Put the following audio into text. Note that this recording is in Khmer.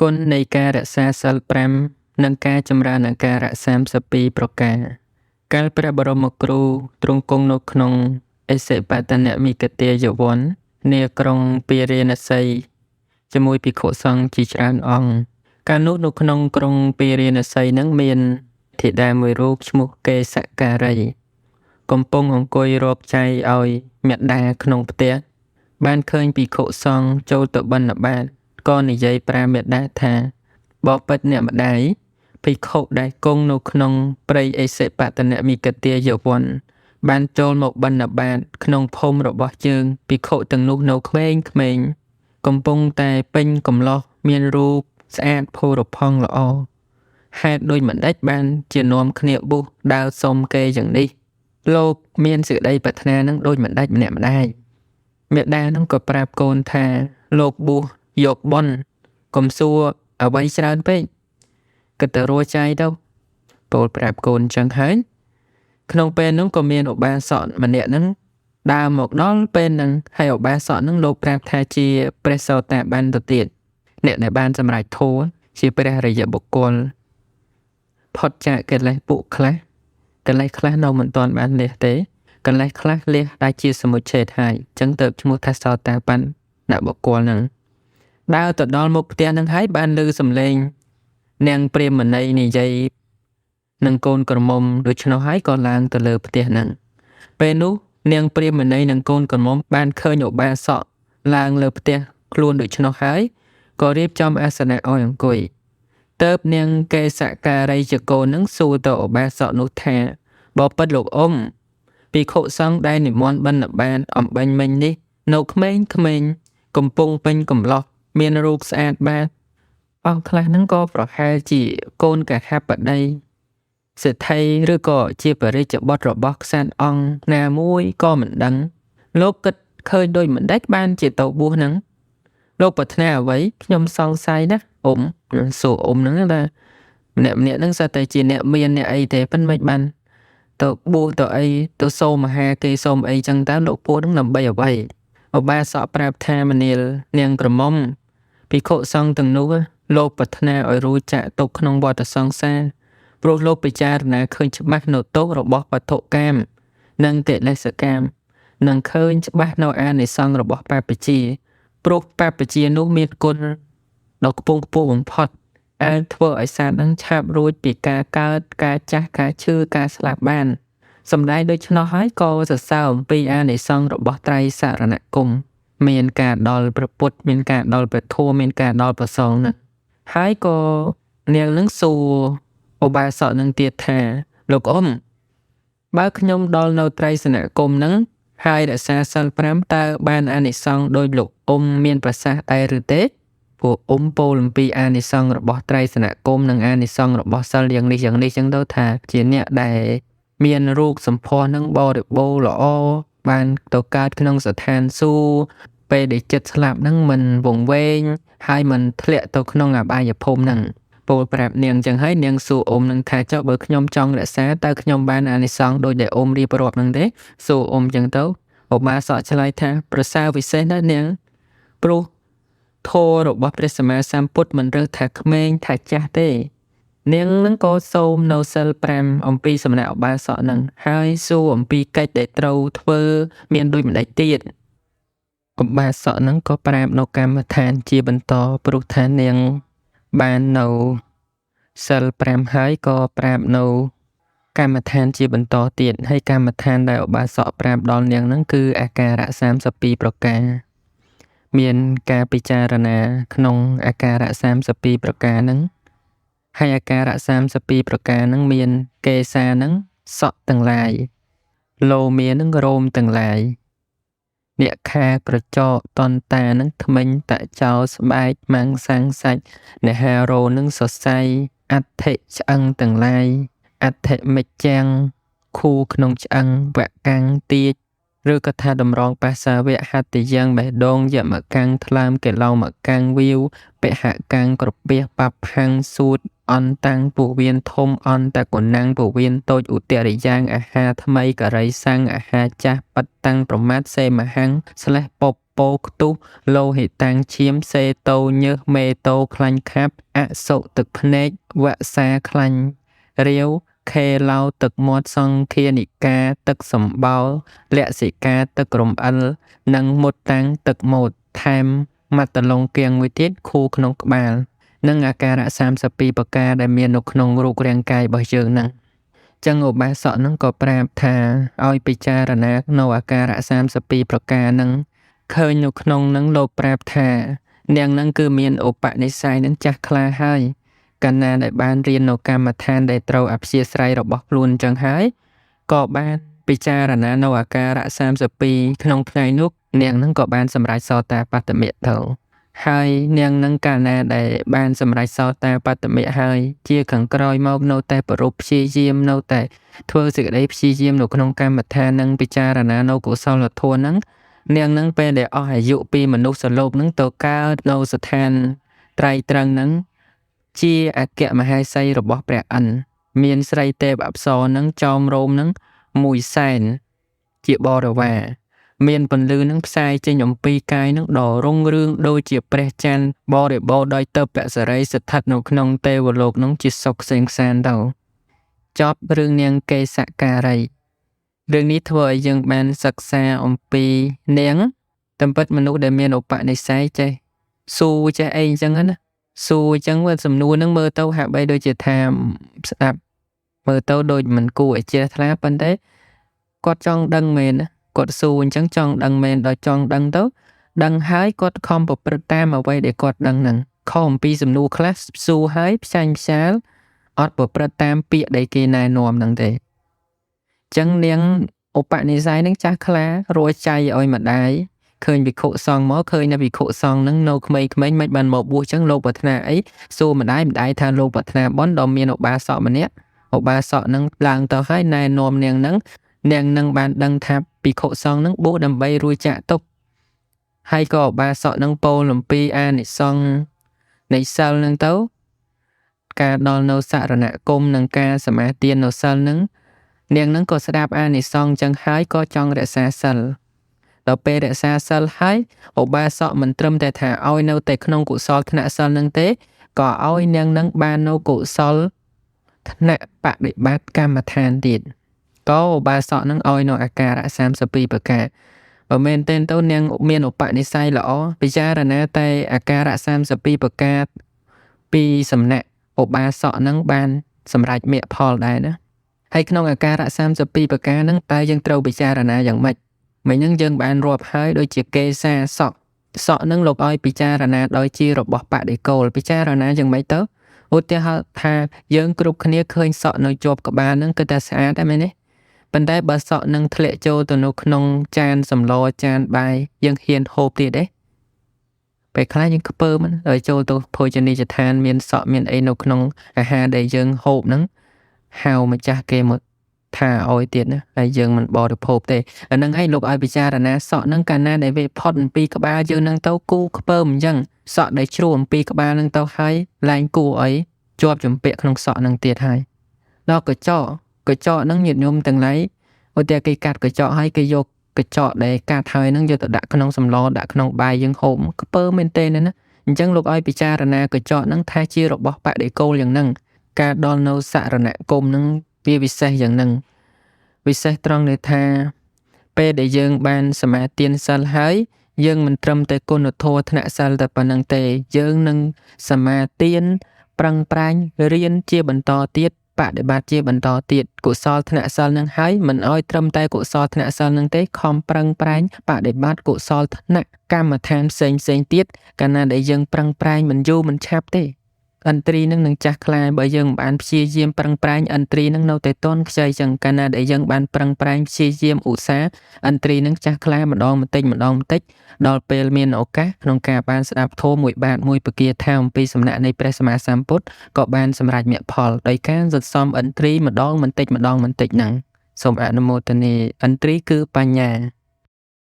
គុណនៃការរក្សាសីល5និងការចម្រើនអាការៈ32ប្រការកាលព្រះបរមគ្រូទ្រង់គង់នៅក្នុងអេសិបតនមិគតិយវ័ននាក្រុងពារាណសីជាមួយភិក្ខុសង្ឃជាច្រើនអង្គកាលនោះនៅក្នុងក្រុងពារាណសីនឹងមានធីតាមួយរូបឈ្មោះកេសការីកំពុងអង្គុយរកចៃឲ្យមេដាក្នុងផ្ទះបានឃើញភិក្ខុសង្ឃចូលទៅបិណ្ឌបាតក៏និយាយប្រាប់មេដាថាបបិទ្ធអ្នកម្ដាយភិក្ខុដែលគង់នៅក្នុងព្រៃអេសិបតនមិគតិយវ័នបានចូលមកបិណ្ឌបាតក្នុងភូមិរបស់យើងភិក្ខុទាំងនោះនៅក្មេងៗកំពុងតែពេញកំឡោះមានរូបស្អាតផូរផង់ល្អហេតុដូចម្ដេចបានជានាំគ្នាបុះដើរសុំគេយ៉ាងនេះលោកមានសេចក្តីប្រាថ្នានឹងដូចម្ដេចម្នាក់ម្ដាយមេដានឹងក៏ប្រាប់កូនថាលោកបុះយកបុណ្យកុំសួរអ្វីច្រើនពេកគិតទៅរួចចាយទៅពោលប្រាប់កូនចឹងហើយក្នុងពេលនោះក៏មានឧបាសកម្នាក់នឹងដើរមកដល់ពេលហ្នឹងហើយឧបាសកនឹងលោកប្រាប់ថាជាព្រះសោតាបានទៅទៀតអ្នកដែលបានសម្រេចធម៌ជាព្រះរិយបុគ្គលផុតចាកកិលេសពួកខ្លះកិលេសខ្លះនៅមិនទាន់បានលះទេកិលេសខ្លះលះដែលជាសមុច្ឆេទហើយចឹងទៅឈ្មោះថាសោតាបានបុគ្គលហ្នឹងដើរទៅដល់មុខផ្ទះនឹងហើយបានឮសំឡេងនាងព្រាហ្មណីនិយាយនឹងកូនក្រមុំដូច្នោះហើយក៏ឡើងទៅលើផ្ទះហ្នឹងពេលនោះនាងព្រាហ្មណីនិងកូនក្រមុំបានឃើញឧបាសកឡើងលើផ្ទះខ្លួនដូច្នោះហើយក៏រៀបចំអាសនៈឲ្យអង្គុយទៅនាងកេសការីជាកូននឹងសួរទៅឧបាសកនោះថាបបិទ្ធលោកភិក្ខុសង្ឃដែលនិមន្តបិណ្ឌបាតអំបញ្ញមិញនេះនៅក្មេងៗកំពុងពេញកំឡោះមានរូបស្អាតបាតអង្គខ្លះហ្នឹងក៏ប្រហែលជាកូនកហបតីសេដ្ឋីឬក៏ជាបរិជ្ជបុត្ររបស់ក្សត្រអង្គណាមួយក៏មិនដឹងលោកគិតឃើញដូចម្ដេចបានជាទៅបួសហ្នឹងលោកប្រាថ្នាអ្វីខ្ញុំសង្ស័យណាសួរហ្នឹងថាម្នាក់ហ្នឹងសិតតែជាអ្នកមានអ្នកអីទេប៉ុន្តែមិនបានទៅបួសទៅអីទៅសូមមហាគេសូមអីចឹងតើលោកពួរហ្នឹងដើម្បីអ្វីឧបាសកប្រាប់ថាមនាលនាងក្រមុំភិក្ខុសង្ឃទាំងនោះលោកប្រាថ្នាឲ្យរួចចាកទុកក្នុងវដ្តសង្សារព្រោះលោកពិចារណាឃើញច្បាស់នៅទោសរបស់វត្ថុកាមនិងកិលេសកាមនិងឃើញច្បាស់នៅអានិសង្សរបស់បព្វជិព្រោះបព្វជិនោះមានគុណដ៏ខ្ពង់ខ្ពស់បំផុតអាចធ្វើឲ្យសត្វនឹងឆាប់រួចពីការកើតការចាស់ការឈឺការស្លាប់បានសម្ដែងដូច្នោះហើយក៏សរសើរអំពីអានិសង្សរបស់ត្រៃសរណគមមានការដល់ព្រះពុទ្ធមានការដល់ព្រះធម៌មានការដល់ព្រះសង្ឃណាហើយក៏នាងនឹងសួរឧបាសកនឹងទៀតថាលោកបើខ្ញុំដល់នៅត្រៃសរណគមហ្នឹងហើយរក្សាសិល5តើបានអានិសង្សដោយលោកមានប្រសាសន៍ដែរឬទេពួកពោលអំពីអានិសង្សរបស់ត្រៃសរណគមនិងអានិសង្សរបស់សិលយ៉ាងនេះចឹងទៅថាជាអ្នកដែលមានរូបសម្ផស្សនឹងបរិបូរណ៍ល្អបានទៅកើតក្នុងស្ថានសួគ៌ពេលដែលចិត្តស្លាប់ហ្នឹងមិនវង្វេងហើយមិនធ្លាក់ទៅក្នុងអបាយភូមិហ្នឹងពោលប្រាប់នាងចឹងហើយនាងសួរនឹងថាចុះបើខ្ញុំចង់រក្សាតើខ្ញុំបានអានិសង្សដូចដែលរៀបរាប់ហ្នឹងទេសួរចឹងទៅឧបាសកឆ្លើយថាប្រសើរវិសេសណាស់នាងព្រោះធម៌របស់ព្រះសម្មាសម្ពុទ្ធមិនរើសថាក្មេងថាចាស់ទេនាងនឹងក៏សូមនៅសិល5អំពីសំណាក់ឧបាសកនឹងហើយសួរអំពីកិច្ចដែលត្រូវធ្វើមានដូចម្ដេចទៀតឧបាសកនឹងក៏ប្រាប់នៅកម្មដ្ឋានជាបន្តព្រោះថានាងបាននៅសិល5ហើយក៏ប្រាប់នៅកម្មដ្ឋានជាបន្តទៀតហើយកម្មដ្ឋានដែលឧបាសកប្រាប់ដល់នាងនឹងគឺអាការៈ32ប្រការមានការពិចារណាក្នុងអាការៈ32ប្រការហ្នឹងហើយអាការៈ32ប្រការហ្នឹងមានកេសាហ្នឹងសក់ទាំងឡាយលោមាហ្នឹងរោមទាំងឡាយអ្នកខាក្រចកតន្តាហ្នឹងធ្មេញតចោស្បែកម៉ាំងសាំងសាច់នហារោហ្នឹងសរសៃអដ្ឋិឆ្អឹងទាំងឡាយអដ្ឋិមិច្ចាំងខួរក្នុងឆ្អឹងវកាំងទាចឬក៏ថាតម្រងបាសាវៈហត្តយ៉ាងបេះដូងយមកកាំងថ្លើមកេឡោមកកាំងវាវពហកាំងក្រពះបផាំងសួតអន្តាំងពោះវៀនធំអន្តកុណាំងពោះវៀនតូចឧត្តរិយ៉ាងអាហារថ្មីករិសាំងអាហារចាស់បតាំងប្រមាទសេមហាំងស្លេះព ពោខ្ទុះលោហិតាំងឈាមសេតូញើសមេតូខ្លាញ់ខាប់អសុទឹកភ្នែកវសាខ្លាញ់រាវខេឡៅទឹកមាត់សង្ឃានិកាទឹកសម្បោលលក្សិកាទឹករំអិលនិងមុតតាំងទឹកម៉ូតថែមមត្តឡុងគៀងមួយទៀតខួរក្នុងក្បាលនិងអាការៈ32ប្រការដែលមាននៅក្នុងរូបរាងកាយរបស់យើងហ្នឹងចឹងឧបាសកហ្នឹងក៏ប្រាប់ថាឲ្យពិចារណានៅអាការៈ32ប្រការហ្នឹងឃើញនៅក្នុងហ្នឹងលោកប្រាប់ថានាងហ្នឹងគឺមានឧបនិស្ស័យហ្នឹងចាស់ខ្លាហើយកាលណាដែលបានរៀននៅកម្មដ្ឋានដែលត្រូវអព្យាស្រ័យរបស់ខ្លួនចឹងហើយក៏បានពិចារណានៅអាការៈ32ក្នុងថ្ងៃនោះនាងហ្នឹងក៏បានសម្រេចសោតាបត្តមគ្គទៅហើយនាងនឹងកាលណាដែលបានសម្រេចសោតាបត្តមគ្គហើយជាខាងក្រោយមកនៅតែប្ររពព្យាយាមនៅតែធ្វើសេចក្តីព្យាយាមនៅក្នុងកម្មដ្ឋាននឹងពិចារណានៅកុសលធម៌ហ្នឹងនាងនឹងពេលដែលអស់អាយុពីមនុស្សលោកហ្នឹងទៅកើតនៅស្ថានត្រៃត្រឹងហ្នឹងជាអគ្គមហេសីរបស់ព្រះឥន្ទមានស្រីទេពអប្សរហ្នឹងចោមរោមហ្នឹង100,000ជាបរិវារមានពន្លឺនឹងផ្សាយចេញអំពីកាយនឹងដ៏រុងរឿងដូចជាព្រះច័ន្ទបរិបូរណ៍ដោយទើបសរីស្ថិតនៅក្នុងទេវលោកនឹងជាសុខសេងសានទៅចប់រឿងនាងកេសការីរឿងនេះធ្វើឲ្យយើងបានសិក្សាអំពីនាងតាមពិតមនុស្សដែលមានឧបនិស្ស័យចេះស៊ូចេះអីអញ្ចឹងណាស៊ូអញ្ចឹងវាសំណួរនឹងមើលទៅហាក់បីដូចជាថាស្ដាប់មើលទៅដូចមិនគួរឲ្យជ្រះថ្លាប៉ុន្តែគាត់ចង់ដឹងមែនណាគាត់ស៊ូអញ្ចឹងចង់ដឹងមែនដល់ចង់ដឹងទៅដឹងហើយគាត់ខំប្រព្រឹត្តតាមអ្វីដែលគាត់ដឹងហ្នឹងខំអំពីសំណួរខ្លះស៊ូហើយផ្សាញ់ផ្សាលអត់ប្រព្រឹត្តតាមពាក្យដែលគេណែនាំហ្នឹងទេអញ្ចឹងនាងឧបនិស្ស័យហ្នឹងចាស់ខ្លារួចចៃឲ្យម្ដាយឃើញវិខុសង្ឃមកឃើញនៅវិខុសង្ឃហ្នឹងនៅក្មេងៗមិនបានមកបួសអញ្ចឹងលោកប្រាថ្នាអីសួរម្ដាយថាលោកប្រាថ្នាបន់ដល់មានឧបាសកម្នាក់ឧបាសកហ្នឹងឡើងទៅហើយណែនាំនាងហ្នឹងបានដឹងថាភិក្ខុសង្ឃនឹងបួសដើម្បីរួចចាកទុក្ខហើយក៏ឧបាសកនឹងពោលអំពីអានិសង្ឃនៃសិលនឹងទៅការដល់នៅសរណគមនិងការសមាទាននៅសិលនឹងនាងនឹងក៏ស្ដាប់អានិសង្ឃចឹងហើយក៏ចង់រក្សាសិលដល់ពេលរក្សាសិលហើយឧបាសកមិនត្រឹមតែថាឲ្យនៅតែក្នុងកុសលធ្នាក់សិលនឹងទេក៏ឲ្យនាងនឹងបាននៅកុសលធ្នាក់បដិបត្តិកម្មដ្ឋានទៀតក៏ឧបាសកនឹងឲ្យនៅអាការៈ32ប្រការបើមែនទេទៅនាងមានឧបនិស្ស័យល្អពិចារណាតែអាការៈ32ប្រការពីសំណាក់ឧបាសកនឹងបានសម្រេចមគ្គផលដែរណាហើយក្នុងអាការៈ32ប្រការហ្នឹងតើយើងត្រូវពិចារណាយ៉ាងម៉េចមិញហ្នឹងយើងបានរាប់ហើយដូចជាកេសាសក់ហ្នឹងលោកឲ្យពិចារណាដោយជារបស់បដិគោលពិចារណាយ៉ាងម៉េចទៅឧទាហរណ៍ថាយើងគ្រប់គ្នាឃើញសក់នៅជាប់ក្បាលហ្នឹងគឺតែស្អាតដែរមែនទេប៉ុន្តែបើសក់នឹងធ្លាក់ចូលទៅនៅក្នុងចានសម្លចានបាយយើងហ៊ានហូបទៀតទេពេលខ្លះយើងខ្ពើមដល់ចូលទៅភោជនីយដ្ឋានមានសក់មានអីនៅក្នុងអាហារដែលយើងហូបហ្នឹងហៅម្ចាស់គេមកថាឲ្យទៀតណាហើយយើងមិនបរិភោគទេអាហ្នឹងឯងលោកឲ្យពិចារណាសក់ហ្នឹងកាលណាដែលវាផុតអំពីក្បាលយើងហ្នឹងទៅគូខ្ពើមអញ្ចឹងសក់ដែលជ្រុះអំពីក្បាលហ្នឹងទៅហើយឡើងគូអីជាប់ជំពាក់ក្នុងសក់ហ្នឹងទៀតហើយដល់កញ្ចក់ហ្នឹងញាតិញោមទាំងឡាយឧទាហរណ៍គេកាត់កញ្ចក់ហើយគេយកកញ្ចក់ដែលកាត់ហើយហ្នឹងយកទៅដាក់ក្នុងសម្លដាក់ក្នុងបាយយើងហូបខ្ពើមែនទេណាអញ្ចឹងលោកឲ្យពិចារណាកញ្ចក់ហ្នឹងថាជារបស់បដិគោលយ៉ាងហ្នឹងការដល់នៅសរណគមហ្នឹងវាវិសេសយ៉ាងហ្នឹងវិសេសត្រង់ដែលថាពេលដែលយើងបានសមាទានសិលហើយយើងមិនត្រឹមតែគុណធម៌ថ្នាក់សិលតែប៉ុណ្្នឹងទេយើងនឹងសមាទានប្រឹងប្រែងរៀនជាបន្តទៀតបដិបត្តិជាបន្តទៀតកុសលធ្នាក់សិលនឹងហើយមិនអោយត្រឹមតែកុសលធ្នាក់សិលនឹងទេខំប្រឹងប្រែងបដិបត្តិកុសលធ្នាក់កម្មដ្ឋានផ្សេងទៀតកាលណាដែលយើងប្រឹងប្រែងមិនយូរមិនឆាប់ទេឥន្ទ្រីនឹងចាស់ខ្លាបើយើងមិនបានព្យាយាមប្រឹងប្រែងឥន្ទ្រីនឹងនៅតែតន់ខ្ចីចឹងកាលណាដែលយើងបានប្រឹងប្រែងព្យាយាមឧស្សាហ៍ឥន្ទ្រីនឹងចាស់ខ្លាម្ដងបន្តិចដល់ពេលមានឱកាសក្នុងការបានស្ដាប់ធម៌មួយបាតមួយពគាថាអំពីសំណាក់នៃព្រះសម្មាសម្ពុទ្ធក៏បានសម្រេចមគ្គផលដោយការសន្សំឥន្ទ្រីម្ដងបន្តិចហ្នឹងសូមអនុមោទនាឥន្ទ្រីគឺបញ្ញា